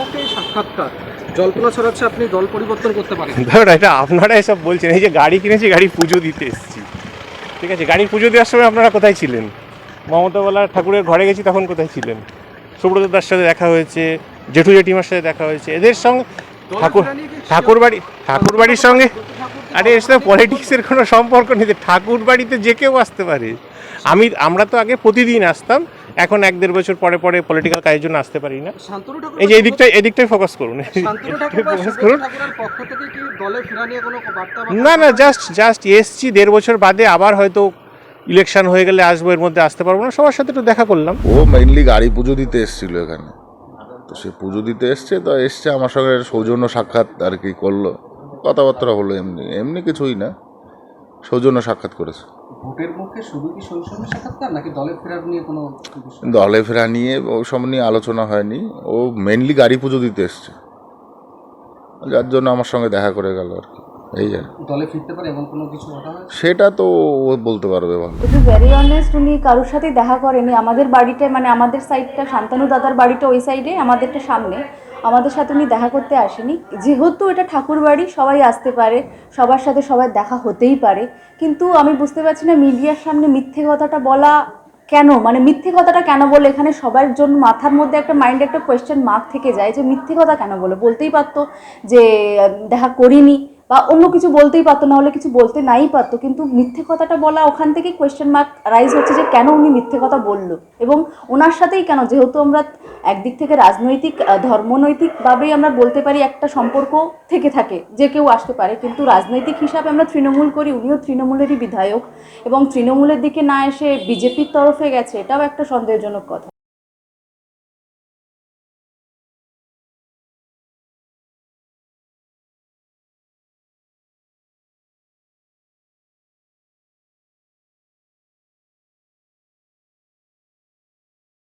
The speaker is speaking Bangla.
মুখে সাক্ষাৎকার জল্পনা ছড়াচ্ছে আপনি দল পরিবর্তন করতে পারেন। ধরুন এটা আপনারা এসব বলছেন, এই যে গাড়ি কিনেছি, গাড়ি পুজো দিতে এসেছি, ঠিক আছে? গাড়ির পুজো দেওয়ার সময় আপনারা কোথায় ছিলেন? মমতাওয়ালা ঠাকুরের ঘরে গেছি, তখন কোথায় ছিলেন? সুব্রত দার সাথে দেখা হয়েছে, জেঠু জেঠিমার সাথে দেখা হয়েছে, এদের সঙ্গে ঠাকুরবাড়ির সঙ্গে। আরে এর সাথে পলিটিক্সের কোনো সম্পর্ক নেই। ঠাকুর বাড়িতে যে কেউ আসতে পারে। আমরা তো আগে প্রতিদিন আসতাম, এখন 1-1.5 বছর পরে পরে পলিটিক্যাল কাজের জন্য আসতে পারি না। এই যে এদিকটাই ফোকাস করুন, ফোকাস করুন। না না, জাস্ট এসছি, 1.5 বছর বাদে আবার হয়তো ইলেকশন হয়ে গেলে আসবো, এর মধ্যে আসতে পারবো না। সবার সাথে একটু দেখা করলাম। ও মেইনলি গাড়ি পুজো দিতে এসেছিল এখানে, তো সে পুজো দিতে এসছে, তো এসছে আমার সঙ্গে সৌজন্য সাক্ষাৎ আর কি করলো, কথাবার্তা হলো, এমনি এমনি কিছুই না, সৌজন্য সাক্ষাৎ করেছে। ভোটের মুখে শুধু কি সৌজন্য সাক্ষাৎকার নাকি দলে ফেরার নিয়ে কোনো বিষয়? দলে ফেরা নিয়ে ওসব নিয়ে আলোচনা হয়নি, ও মেইনলি গাড়ি পুজো দিতে এসছে, যার জন্য আমার সঙ্গে দেখা করে গেল আর কি, এই আর। দলে ফিরতে পারে এমন কোনো কিছু কথা হয়? সেটা তো ও বলতে পারবে ভালো। টু বি ভেরি অনেস্ট, উনি কারোর সাথে দেখা করেনি। আমাদের বাড়িটা মানে আমাদের সাইডটা, শান্তনু দাদার বাড়িটা ওই সাইডে, আমাদেরটা সামনে। আমাদের সাথে উনি দেখা করতে আসেনি। যেহেতু এটা ঠাকুর বাড়ি, সবাই আসতে পারে, সবার সাথে সবার দেখা হতেই পারে, কিন্তু আমি বুঝতে পারছি না মিডিয়ার সামনে মিথ্যে কথাটা বলা কেন, মানে মিথ্যে কথাটা কেন বলে এখানে সবার জন্য মাথার মধ্যে একটা মাইন্ডে একটা কোয়েশ্চেন মার্ক থেকে যায় যে মিথ্যে কথা কেন বলে। বলতেই পারতো যে দেখা করিনি বা অন্য কিছু বলতেই পারতো, না হলে কিছু বলতে নাই পারতো, কিন্তু মিথ্যে কথাটা বলা, ওখান থেকে কোয়েশ্চেন মার্ক রাইজ হচ্ছে যে কেন উনি মিথ্যে কথা বললো এবং ওনার সাথেই কেন। যেহেতু আমরা একদিক থেকে রাজনৈতিক ধর্মনৈতিকভাবেই আমরা বলতে পারি একটা সম্পর্ক থেকে থাকে, যে কেউ আসতে পারে, কিন্তু রাজনৈতিক হিসাবে আমরা তৃণমূল করি, উনিও তৃণমূলেরই বিধায়ক, এবং তৃণমূলের দিকে না এসে বিজেপির তরফে গেছে, এটাও একটা সন্দেহজনক কথা।